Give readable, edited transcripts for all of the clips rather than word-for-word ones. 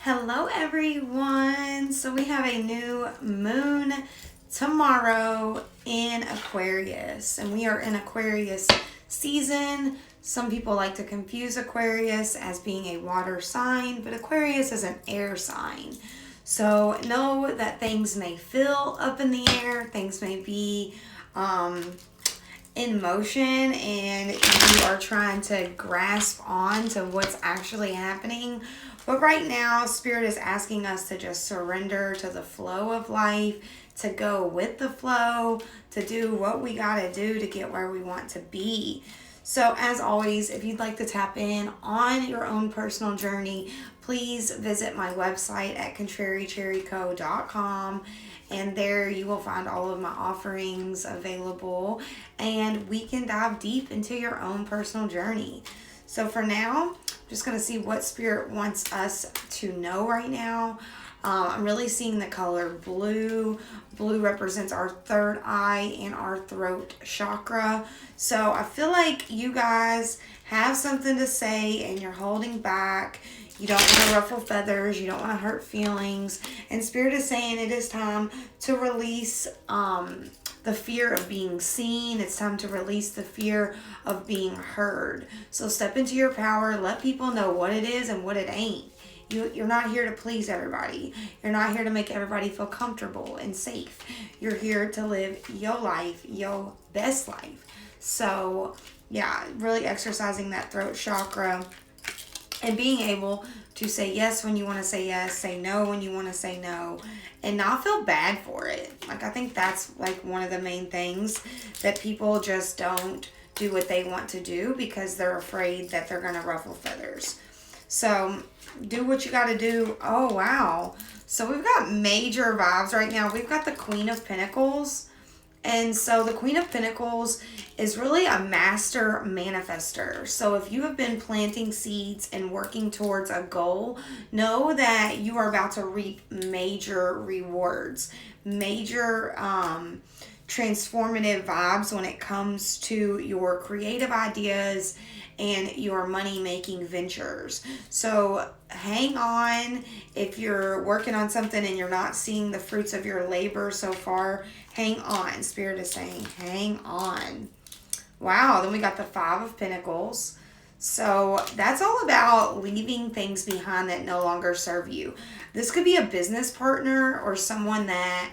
Hello everyone. So we have a new moon tomorrow in Aquarius, and we are in Aquarius season. Some people like to confuse Aquarius as being a water sign, but Aquarius is an air sign. So know that things may feel up in the air, things may be in motion, and you are trying to grasp on to what's actually happening. But right now, Spirit is asking us to just surrender to the flow of life, to go with the flow, to do what we got to do to get where we want to be. So as always, if you'd like to tap in on your own personal journey, please visit my website at contrarycherryco.com. And there you will find all of my offerings available, and we can dive deep into your own personal journey. So for now, I'm just going to see what Spirit wants us to know right now. I'm really seeing the color blue. Blue represents our third eye and our throat chakra. So I feel like you guys have something to say and you're holding back. You don't want to ruffle feathers. You don't want to hurt feelings. And Spirit is saying it is time to release the fear of being seen. It's time to release the fear of being heard. So step into your power. Let people know what it is and what it ain't. You're not here to please everybody. You're not here to make everybody feel comfortable and safe. You're here to live your life, your best life. So, yeah, really exercising that throat chakra and being able to say yes when you want to say yes, say no when you want to say no, and not feel bad for it. Like, I think that's like one of the main things, that people just don't do what they want to do because they're afraid that they're going to ruffle feathers. So do what you got to do. Oh, wow. So we've got major vibes right now. We've got the Queen of Pentacles. And so the Queen of Pentacles is really a master manifester. So if you have been planting seeds and working towards a goal, know that you are about to reap major rewards, major transformative vibes when it comes to your creative ideas and your money-making ventures. So hang on. If you're working on something and you're not seeing the fruits of your labor so far, hang on. Spirit is saying, hang on. Wow, then we got the Five of Pentacles. So that's all about leaving things behind that no longer serve you. This could be a business partner or someone that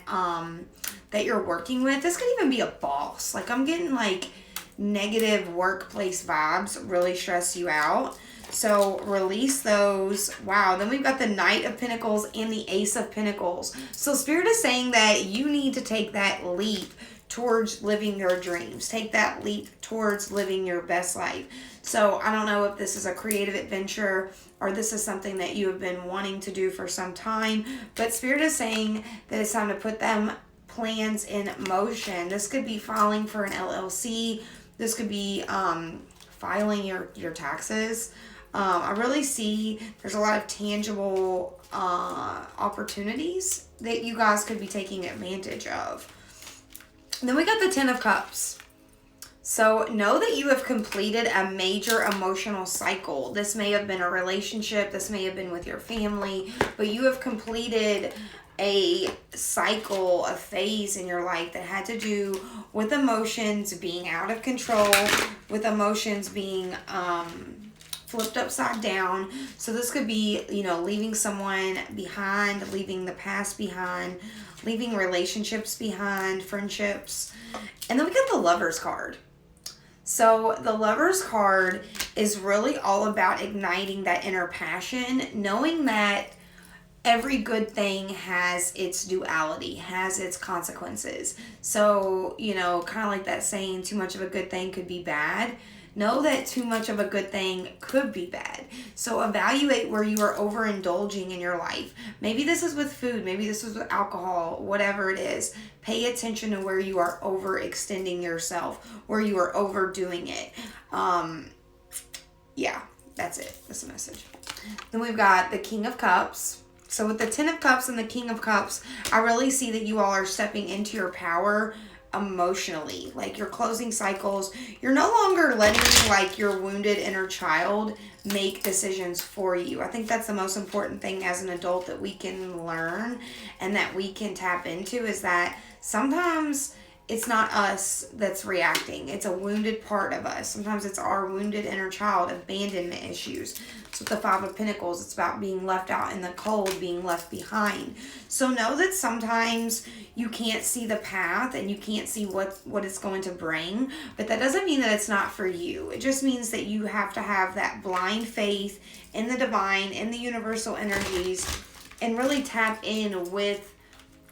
that you're working with. This could even be a boss. Like, I'm getting like negative workplace vibes really stress you out. So release those. Wow. Then we've got the Knight of Pentacles and the Ace of Pentacles. So Spirit is saying that you need to take that leap towards living your dreams. Take that leap towards living your best life. So I don't know if this is a creative adventure or this is something that you have been wanting to do for some time, but Spirit is saying that it's time to put them plans in motion. This could be filing for an LLC. This could be filing your taxes. I really see there's a lot of tangible opportunities that you guys could be taking advantage of. And then we got the Ten of Cups. So know that you have completed a major emotional cycle. This may have been a relationship. This may have been with your family. But you have completed a cycle, a phase in your life that had to do with emotions being out of control, with emotions being flipped upside down. So this could be, leaving someone behind, leaving the past behind, leaving relationships behind, friendships. And then we got the Lover's card. So the Lover's card is really all about igniting that inner passion, knowing that every good thing has its duality, has its consequences. So, kind of like that saying, too much of a good thing could be bad. Know that too much of a good thing could be bad. So evaluate where you are overindulging in your life. Maybe this is with food. Maybe this is with alcohol, whatever it is. Pay attention to where you are overextending yourself, where you are overdoing it. Yeah, that's it. That's the message. Then we've got the King of Cups. So with the Ten of Cups and the King of Cups, I really see that you all are stepping into your power emotionally. Like, you're closing cycles. You're no longer letting, like, your wounded inner child make decisions for you. I think that's the most important thing as an adult that we can learn and that we can tap into, is that sometimes it's not us that's reacting. It's a wounded part of us. Sometimes it's our wounded inner child, abandonment issues. So with the Five of Pentacles, it's about being left out in the cold, being left behind. So know that sometimes you can't see the path and you can't see what it's going to bring, but that doesn't mean that it's not for you. It just means that you have to have that blind faith in the divine, in the universal energies, and really tap in with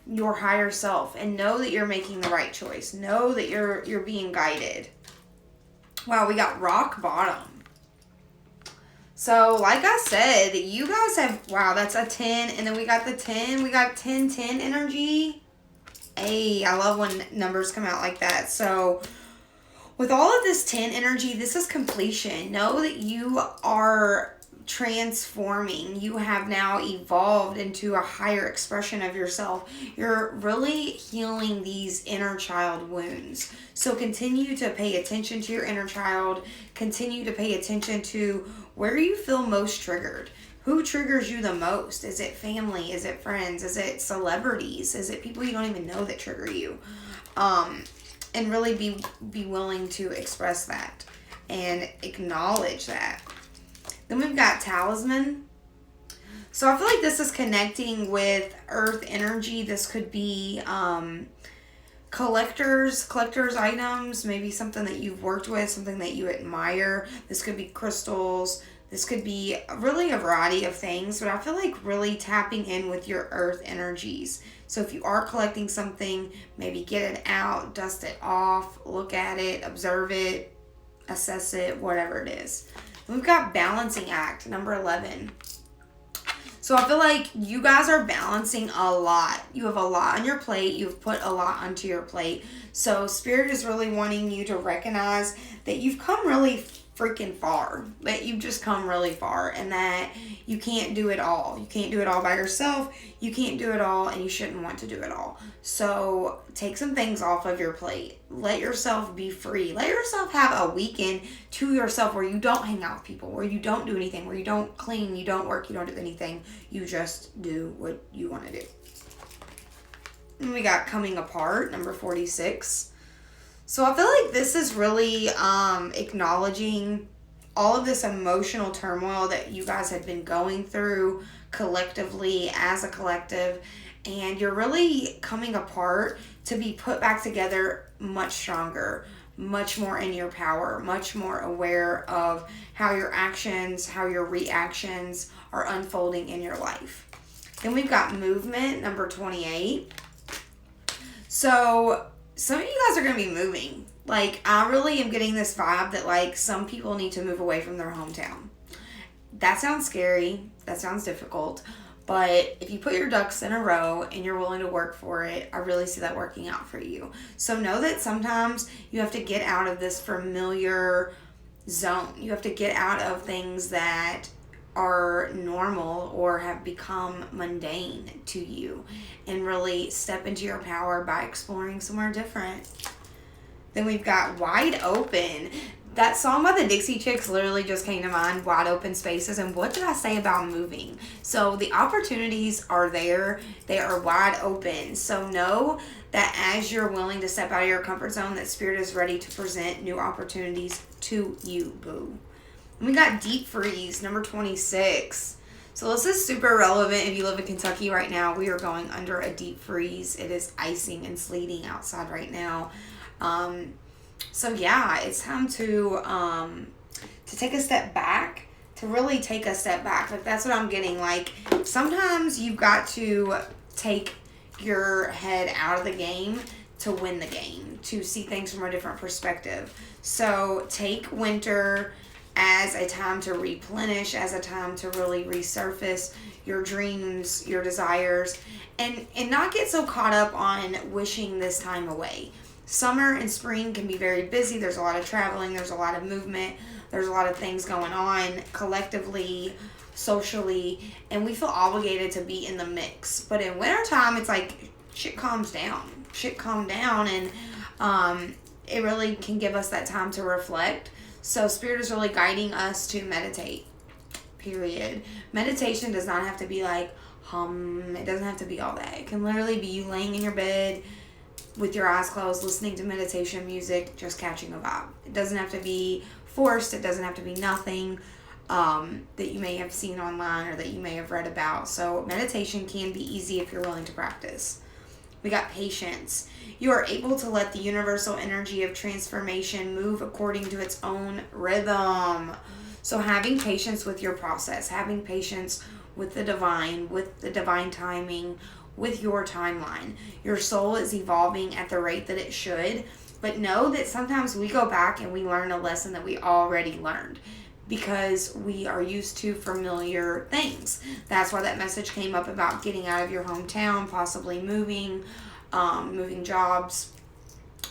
your higher self and know that you're making the right choice. Know that you're being guided. Wow, we got rock bottom. So, like I said, you guys have, wow, that's a 10. And then we got the 10. We got 10-10 energy. Hey, I love when numbers come out like that. So, with all of this 10 energy, this is completion. Know that you are transforming. You have now evolved into a higher expression of yourself. You're really healing these inner child wounds. So continue to pay attention to your inner child. Continue to pay attention to where you feel most triggered. Who triggers you the most? Is it family? Is it friends? Is it celebrities? Is it people you don't even know that trigger you? And really be willing to express that and acknowledge that. Then we've got talisman. So I feel like this is connecting with earth energy. This could be collector's items, maybe something that you've worked with, something that you admire. This could be crystals. This could be really a variety of things, but I feel like really tapping in with your earth energies. So if you are collecting something, maybe get it out, dust it off, look at it, observe it, assess it, whatever it is. We've got balancing act, number 11. So I feel like you guys are balancing a lot. You have a lot on your plate. You've put a lot onto your plate. So Spirit is really wanting you to recognize that you've come really freaking far. That you've just come really far, and that you can't do it all. You can't do it all by yourself. You can't do it all, and you shouldn't want to do it all. So take some things off of your plate. Let yourself be free. Let yourself have a weekend to yourself where you don't hang out with people, where you don't do anything, where you don't clean, you don't work, you don't do anything. You just do what you want to do. And we got coming apart, number 46. So I feel like this is really acknowledging all of this emotional turmoil that you guys have been going through collectively as a collective, and you're really coming apart to be put back together much stronger, much more in your power, much more aware of how your actions, how your reactions are unfolding in your life. Then we've got movement, number 28. So some of you guys are going to be moving. Like, I really am getting this vibe that, like, some people need to move away from their hometown. That sounds scary. That sounds difficult. But if you put your ducks in a row and you're willing to work for it, I really see that working out for you. So know that sometimes you have to get out of this familiar zone. You have to get out of things that are normal or have become mundane to you, and really step into your power by exploring somewhere different. Then we've got wide open. That song by the Dixie Chicks literally just came to mind, wide open spaces. And what did I say about moving? So the opportunities are there. They are wide open. So know that as you're willing to step out of your comfort zone, that Spirit is ready to present new opportunities to you, boo. And we got deep freeze, number 26. So this is super relevant if you live in Kentucky right now. We are going under a deep freeze. It is icing and sleeting outside right now. So yeah, it's time to take a step back, to really take a step back. Like, that's what I'm getting. Like, sometimes you've got to take your head out of the game to win the game, to see things from a different perspective. So take winter as a time to replenish, as a time to really resurface your dreams, your desires, and not get so caught up on wishing this time away. Summer and spring can be very busy. There's a lot of traveling. There's a lot of movement. There's a lot of things going on collectively, socially, and we feel obligated to be in the mix. But in wintertime, it's like shit calms down. Shit calm down, and It really can give us that time to reflect. So Spirit is really guiding us to meditate, period. Meditation does not have to be like hum. It doesn't have to be all that. It can literally be you laying in your bed with your eyes closed, listening to meditation music, just catching a vibe. It doesn't have to be forced. It doesn't have to be nothing that you may have seen online or that you may have read about. So meditation can be easy if you're willing to practice. We got patience. You are able to let the universal energy of transformation move according to its own rhythm. So having patience with your process, having patience with the divine timing, with your timeline. Your soul is evolving at the rate that it should, but know that sometimes we go back and we learn a lesson that we already learned because we are used to familiar things. That's why that message came up about getting out of your hometown, possibly moving jobs,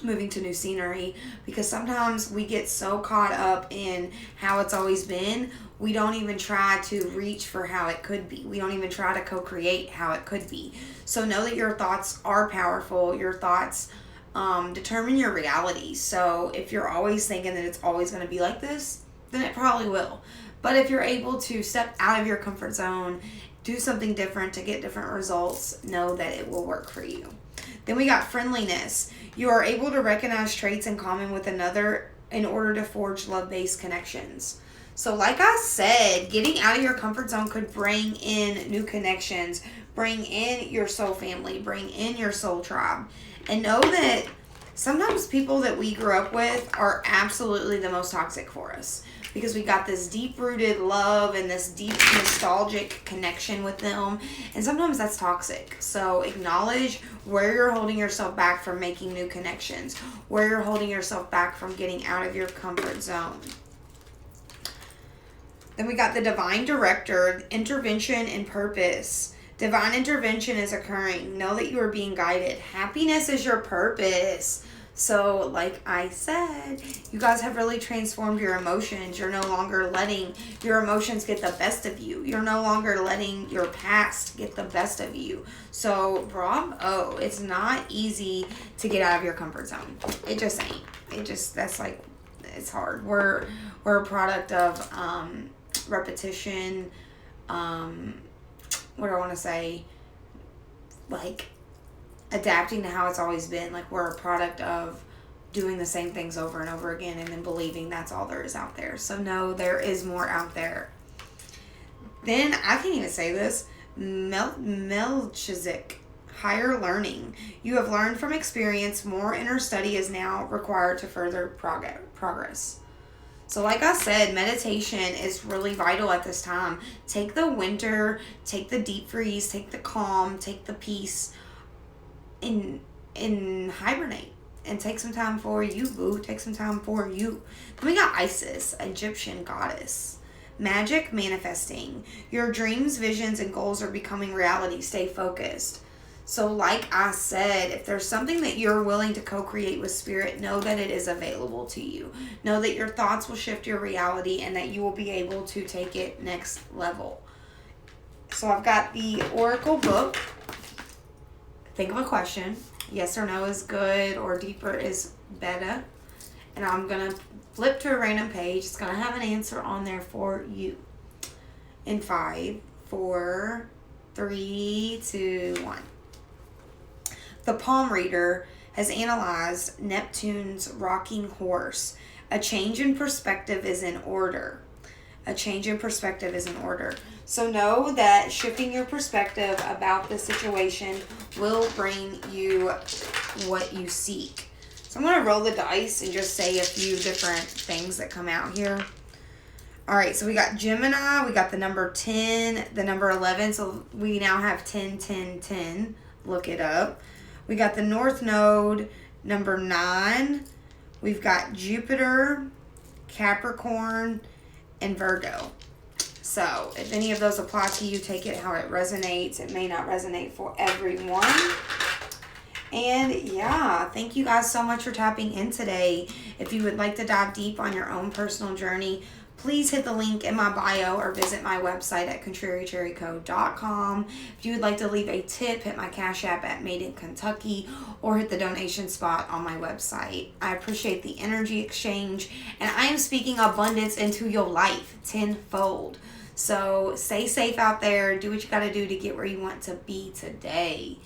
moving to new scenery, because sometimes we get so caught up in how it's always been, we don't even try to reach for how it could be. We don't even try to co-create how it could be. So know that your thoughts are powerful. Your thoughts determine your reality. So if you're always thinking that it's always going to be like this, then it probably will. But if you're able to step out of your comfort zone, do something different to get different results, know that it will work for you. Then we got friendliness. You are able to recognize traits in common with another in order to forge love-based connections. So like I said, getting out of your comfort zone could bring in new connections, bring in your soul family, bring in your soul tribe. And know that sometimes people that we grew up with are absolutely the most toxic for us, because we got this deep-rooted love and this deep nostalgic connection with them. And sometimes that's toxic. So acknowledge where you're holding yourself back from making new connections, where you're holding yourself back from getting out of your comfort zone. Then we got the divine director, intervention and purpose. Divine intervention is occurring. Know that you are being guided. Happiness is your purpose. So, like I said, you guys have really transformed your emotions. You're no longer letting your emotions get the best of you. You're no longer letting your past get the best of you. So, bravo. It's not easy to get out of your comfort zone. It just ain't. It's hard. We're a product of repetition. What do I want to say? Like, adapting to how it's always been. Like, we're a product of doing the same things over and over again and then believing that's all there is out there. So no, there is more out there. Then I can't even say this. Melchizedek, higher learning. You have learned from experience. More inner study is now required to further progress. So like I said, meditation is really vital at this time. Take the winter, take the deep freeze, take the calm, take the peace, and hibernate. And take some time for you, boo. Take some time for you. Then we got Isis, Egyptian goddess. Magic manifesting. Your dreams, visions, and goals are becoming reality. Stay focused. So like I said, if there's something that you're willing to co-create with Spirit, know that it is available to you. Know that your thoughts will shift your reality and that you will be able to take it next level. So I've got the Oracle book. Think of a question. Yes or no is good, or deeper is better. And I'm going to flip to a random page. It's going to have an answer on there for you. In 5, 4, 3, 2, 1. The palm reader has analyzed Neptune's rocking horse. A change in perspective is in order. A change in perspective is in order. So know that shifting your perspective about the situation will bring you what you seek. So I'm going to roll the dice and just say a few different things that come out here. All right, so we got Gemini. We got the number 10, the number 11. So we now have 10, 10, 10. Look it up. We got the North Node, number 9. We've got Jupiter, Capricorn, and Virgo. So if any of those apply to you, take it how it resonates. It may not resonate for everyone. And yeah, thank you guys so much for tapping in today. If you would like to dive deep on your own personal journey, please hit the link in my bio or visit my website at contrarycherryco.com. If you would like to leave a tip, hit my Cash App at madeinkuntucky or hit the donation spot on my website. I appreciate the energy exchange, and I am speaking abundance into your life tenfold. So stay safe out there. Do what you got to do to get where you want to be today.